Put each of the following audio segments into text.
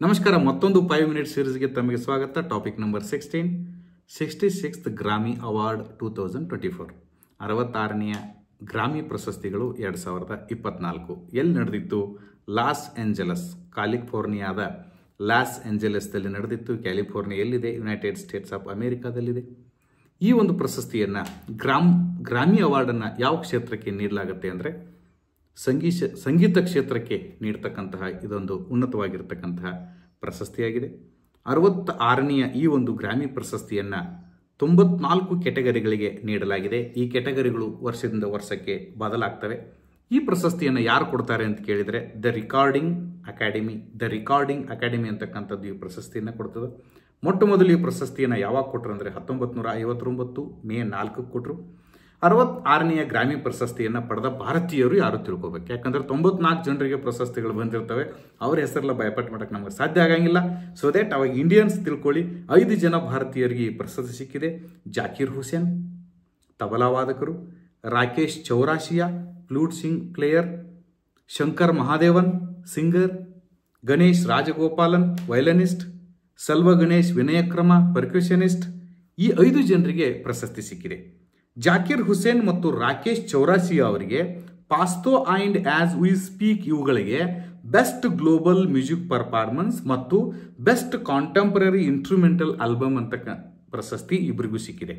ನಮಸ್ಕಾರ, ಮತ್ತೊಂದು 5 ಮಿನಿಟ್ ಸೀರೀಸ್ಗೆ ತಮಗೆ ಸ್ವಾಗತ. Topic number 16, 66th Grammy award 2024, 66ನೇ ಗ್ರಾಮಿ ಪ್ರಶಸ್ತಿಗಳು 2024 ಎಲ್ಲಿ ನಡೆದಿತ್ತು? ಲಾಸ್ ಏಂಜಲಸ್, ಕ್ಯಾಲಿಫೋರ್ನಿಯಾದ ಲಾಸ್ ಏಂಜಲಸ್ದಲ್ಲಿ ನಡೆದಿತ್ತು. ಕ್ಯಾಲಿಫೋರ್ನಿಯಾ ಎಲ್ಲಿದೆ? ಯುನೈಟೆಡ್ ಸ್ಟೇಟ್ಸ್ ಆಫ್ ಅಮೆರಿಕಾದಲ್ಲಿದೆ. ಈ ಒಂದು ಪ್ರಶಸ್ತಿಯನ್ನು ಗ್ರಾಮಿ ಅವಾರ್ಡನ್ನು ಯಾವ ಕ್ಷೇತ್ರಕ್ಕೆ ನೀಡಲಾಗುತ್ತೆ ಅಂದರೆ ಸಂಗೀತ ಕ್ಷೇತ್ರಕ್ಕೆ ನೀಡ್ತಕ್ಕಂತಹ ಇದೊಂದು ಉನ್ನತವಾಗಿರ್ತಕ್ಕಂತಹ ಪ್ರಶಸ್ತಿಯಾಗಿದೆ. 66ನೇ ಈ ಒಂದು ಗ್ರಾಮಿ ಪ್ರಶಸ್ತಿಯನ್ನು 94 ಕೆಟಗರಿಗಳಿಗೆ ನೀಡಲಾಗಿದೆ. ಈ ಕೆಟಗರಿಗಳು ವರ್ಷದಿಂದ ವರ್ಷಕ್ಕೆ ಬದಲಾಗ್ತವೆ. ಈ ಪ್ರಶಸ್ತಿಯನ್ನು ಯಾರು ಕೊಡ್ತಾರೆ ಅಂತ ಕೇಳಿದರೆ ದ ರಿಕಾರ್ಡಿಂಗ್ ಅಕಾಡೆಮಿ ಅಂತಕ್ಕಂಥದ್ದು ಈ ಪ್ರಶಸ್ತಿಯನ್ನು ಕೊಡ್ತದೆ. ಮೊಟ್ಟ ಮೊದಲು ಈ ಪ್ರಶಸ್ತಿಯನ್ನು ಯಾವಾಗ ಕೊಟ್ಟರು ಅಂದರೆ 1959 ಮೇ 4 ಕೊಟ್ಟರು. 66ನೇ ಗ್ರಾಮಿ ಪ್ರಶಸ್ತಿಯನ್ನು ಪಡೆದ ಭಾರತೀಯರು ಯಾರು ತಿಳ್ಕೊಬೇಕು. ಯಾಕಂದ್ರೆ 94 ಜನರಿಗೆ ಪ್ರಶಸ್ತಿಗಳು ಬಂದಿರ್ತವೆ. ಅವ್ರ ಹೆಸರೆಲ್ಲ ಭಯಪಟ್ಟು ಮಾಡಕ್ಕೆ ನಮಗೆ ಸಾಧ್ಯ ಆಗಂಗಿಲ್ಲ. ಸೊ ದ್ಯಾಟ್ ಅವಾಗ ಇಂಡಿಯನ್ಸ್ ತಿಳ್ಕೊಳ್ಳಿ. 5 ಜನ ಭಾರತೀಯರಿಗೆ ಈ ಪ್ರಶಸ್ತಿ ಸಿಕ್ಕಿದೆ. ಜಾಕೀರ್ ಹುಸೇನ್ ತಬಲಾ ವಾದಕರು, Rakesh Chaurasia flute player, Shankar Mahadevan singer, Ganesh Rajagopalan violinist, Selva Ganesh Vinayakram percussionist. ಈ 5 ಜನರಿಗೆ ಪ್ರಶಸ್ತಿ ಸಿಕ್ಕಿದೆ. ಜಾಕೀರ್ ಹುಸೇನ್ ಮತ್ತು ರಾಕೇಶ್ ಚೌರಾಸಿಯಾ ಅವರಿಗೆ ಪಾಸ್ತೋ ಆ್ಯಂಡ್ ಆಸ್ ವಿ ಸ್ಪೀಕ್ ಇವುಗಳಿಗೆ ಬೆಸ್ಟ್ ಗ್ಲೋಬಲ್ ಮ್ಯೂಸಿಕ್ ಪರ್ಫಾರ್ಮೆನ್ಸ್ ಮತ್ತು ಬೆಸ್ಟ್ ಕಾಂಟೆಂಪರರಿ ಇನ್ಸ್ಟ್ರೂಮೆಂಟಲ್ ಆಲ್ಬಮ್ ಅಂತ ಪ್ರಶಸ್ತಿ ಇಬ್ಬರಿಗೂ ಸಿಕ್ಕಿದೆ.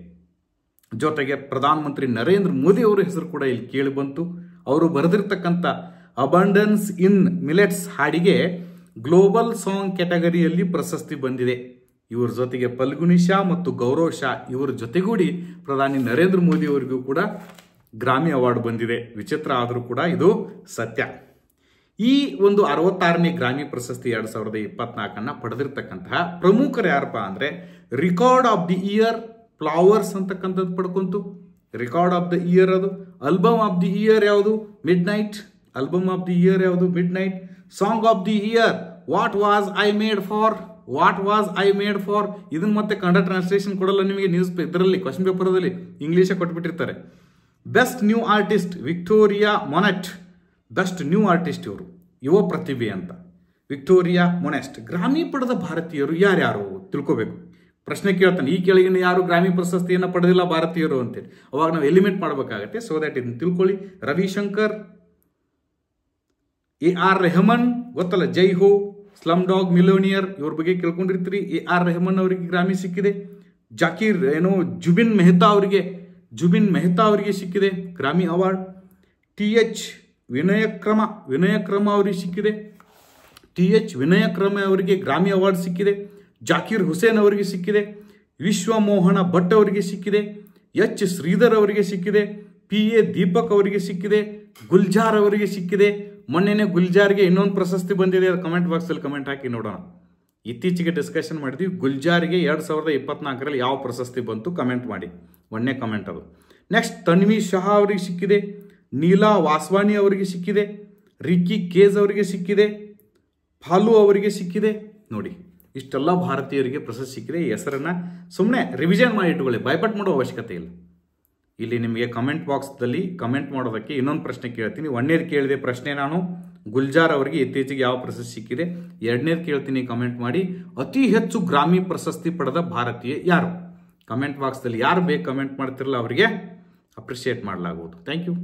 ಜೊತೆಗೆ ಪ್ರಧಾನಮಂತ್ರಿ ನರೇಂದ್ರ ಮೋದಿ ಅವರ ಹೆಸರು ಕೂಡ ಇಲ್ಲಿ ಕೇಳಿ ಬಂತು. ಅವರು ಬರೆದಿರ್ತಕ್ಕಂಥ ಅಬಂಡನ್ಸ್ ಇನ್ ಮಿಲೆಟ್ಸ್ ಹಾಡಿಗೆ ಗ್ಲೋಬಲ್ ಸಾಂಗ್ ಕ್ಯಾಟಗರಿಯಲ್ಲಿ ಪ್ರಶಸ್ತಿ ಬಂದಿದೆ. ಇವರ ಜೊತೆಗೆ ಫಲ್ಗುನಿ ಶಾ ಮತ್ತು ಗೌರವ್ ಶಾ ಇವರ ಜೊತೆಗೂಡಿ ಪ್ರಧಾನಿ ನರೇಂದ್ರ ಮೋದಿ ಅವರಿಗೂ ಕೂಡ ಗ್ರಾಮಿ ಅವಾರ್ಡ್ ಬಂದಿದೆ. ವಿಚಿತ್ರ ಆದರೂ ಕೂಡ ಇದು ಸತ್ಯ. ಈ ಒಂದು 66ನೇ ಗ್ರಾಮಿ ಪ್ರಶಸ್ತಿ 2024 ಪಡೆದಿರ್ತಕ್ಕಂತಹ ಪ್ರಮುಖರು ಯಾರಪ್ಪ ಅಂದರೆ record of the year Flowers ಅಂತಕ್ಕಂಥದ್ದು ಪಡ್ಕೊಂತು. ರಿಕಾರ್ಡ್ ಆಫ್ ದಿ ಇಯರ್ ಅದು. ಆಲ್ಬಮ್ ಆಫ್ ದಿ ಇಯರ್ ಯಾವುದು? Midnight. Album of the year ಯಾವುದು? Midnight. Song of the year what was I made for. ಇದನ್ನ ಮತ್ತೆ ಕನ್ನಡ ಟ್ರಾನ್ಸ್ಲೇಷನ್ ಕೊಡಲ್ಲ ನಿಮಗೆ. News ಇದರಲ್ಲಿ ಕ್ವಶನ್ ಪೇಪರ್ದಲ್ಲಿ ಇಂಗ್ಲೀಷೇ ಕೊಟ್ಬಿಟ್ಟಿರ್ತಾರೆ. Best new artist Victoria Monet. Best new artist ಇವರು ಯುವ ಪ್ರತಿಭೆ ಅಂತ ವಿಕ್ಟೋರಿಯಾ ಮೊನೆಸ್ಟ್. ಗ್ರಾಮಿ ಪಡೆದ ಭಾರತೀಯರು ಯಾರ್ಯಾರು ತಿಳ್ಕೋಬೇಕು. ಪ್ರಶ್ನೆ ಕೇಳ್ತಾನೆ, ಈ ಕೆಳಗಿನ ಯಾರು ಗ್ರಾಮಿ ಪ್ರಶಸ್ತಿಯನ್ನು ಪಡೆದಿಲ್ಲ ಭಾರತೀಯರು ಅಂತೇಳಿ. ಅವಾಗ ನಾವು ಎಲಿಮಿನೇಟ್ ಮಾಡಬೇಕಾಗತ್ತೆ. ಸೊ ದಟ್ ಇದನ್ನು ತಿಳ್ಕೊಳ್ಳಿ. ರವಿಶಂಕರ್, AR ರೆಹಮಾನ್ ಗೊತ್ತಲ್ಲ, ಜೈ ಹೋ, ಸ್ಲಮ್ ಡಾಗ್ ಮಿಲಿಯೋನಿಯರ್ ಇವ್ರ ಬಗ್ಗೆ ಕೇಳ್ಕೊಂಡಿರ್ತೀರಿ. AR ರೆಹಮಾನ್ ಅವರಿಗೆ ಗ್ರಾಮಿ ಸಿಕ್ಕಿದೆ. ಜಾಕೀರ್ ಜುಬಿನ್ ಮೆಹ್ತಾ ಅವರಿಗೆ ಸಿಕ್ಕಿದೆ ಗ್ರಾಮಿ ಅವಾರ್ಡ್. TH ವಿನಯಕ್ರಮ ಅವರಿಗೆ ಸಿಕ್ಕಿದೆ. ವಿನಯಕ್ರಮ ಅವರಿಗೆ ಗ್ರಾಮಿ ಅವಾರ್ಡ್ ಸಿಕ್ಕಿದೆ. ಜಾಕೀರ್ ಹುಸೇನ್ ಅವರಿಗೆ ಸಿಕ್ಕಿದೆ. ವಿಶ್ವಮೋಹನ ಭಟ್ ಅವರಿಗೆ ಸಿಕ್ಕಿದೆ. H ಶ್ರೀಧರ್ ಅವರಿಗೆ ಸಿಕ್ಕಿದೆ. PA ದೀಪಕ್ ಅವರಿಗೆ ಸಿಕ್ಕಿದೆ. ಗುಲ್ಜಾರ್ ಅವರಿಗೆ ಸಿಕ್ಕಿದೆ. ಮೊನ್ನೆನೆ ಗುಲ್ಜಾರ್ಗೆ ಇನ್ನೊಂದು ಪ್ರಶಸ್ತಿ ಬಂದಿದೆ. ಅದು ಕಮೆಂಟ್ ಬಾಕ್ಸಲ್ಲಿ ಕಮೆಂಟ್ ಹಾಕಿ ನೋಡೋಣ. ಇತ್ತೀಚೆಗೆ ಡಿಸ್ಕಷನ್ ಮಾಡಿದ್ವಿ. ಗುಲ್ಜಾರ್ಗೆ 2024ರಲ್ಲಿ ಯಾವ ಪ್ರಶಸ್ತಿ ಬಂತು ಕಮೆಂಟ್ ಮಾಡಿ. ಒಂದೇ ಕಮೆಂಟ್ ಅದು. ನೆಕ್ಸ್ಟ್ ತನ್ವಿ ಶಹಾ ಅವರಿಗೆ ಸಿಕ್ಕಿದೆ. ನೀಲಾ ವಾಸ್ವಾನಿ ಅವರಿಗೆ ಸಿಕ್ಕಿದೆ. ರಿಕ್ಕಿ ಕೇಜ್ ಅವರಿಗೆ ಸಿಕ್ಕಿದೆ. ಫಾಲು ಅವರಿಗೆ ಸಿಕ್ಕಿದೆ. ನೋಡಿ, ಇಷ್ಟೆಲ್ಲ ಭಾರತೀಯರಿಗೆ ಪ್ರಶಸ್ತಿ ಸಿಕ್ಕಿದೆ. ಈ ಹೆಸರನ್ನು ಸುಮ್ಮನೆ ರಿವಿಷನ್ ಮಾಡಿ ಇಟ್ಕೊಳ್ಳಿ, ಭಯಪಟ್ಟು ಮಾಡೋ ಅವಶ್ಯಕತೆ ಇಲ್ಲ. ಇಲ್ಲಿ ನಿಮಗೆ ಕಮೆಂಟ್ ಬಾಕ್ಸ್ದಲ್ಲಿ ಕಮೆಂಟ್ ಮಾಡೋದಕ್ಕೆ ಇನ್ನೊಂದು ಪ್ರಶ್ನೆ ಕೇಳ್ತೀನಿ. ಒಂದನೇದು ಕೇಳಿದೆ ಪ್ರಶ್ನೆ ನಾನು, ಗುಲ್ಜಾರ್ ಅವರಿಗೆ ಇತ್ತೀಚೆಗೆ ಯಾವ ಪ್ರಶಸ್ತಿ ಸಿಕ್ಕಿದೆ. ಎರಡನೇದು ಕೇಳ್ತೀನಿ, ಕಮೆಂಟ್ ಮಾಡಿ. ಅತಿ ಹೆಚ್ಚು ಗ್ರಾಮಿ ಪ್ರಶಸ್ತಿ ಪಡೆದ ಭಾರತೀಯ ಯಾರು? ಕಮೆಂಟ್ ಬಾಕ್ಸ್ದಲ್ಲಿ ಯಾರು ಬೇಕು ಕಮೆಂಟ್ ಮಾಡ್ತಿರಲ್ಲ ಅವರಿಗೆ ಅಪ್ರಿಷಿಯೇಟ್ ಮಾಡಲಾಗುವುದು. Thank you.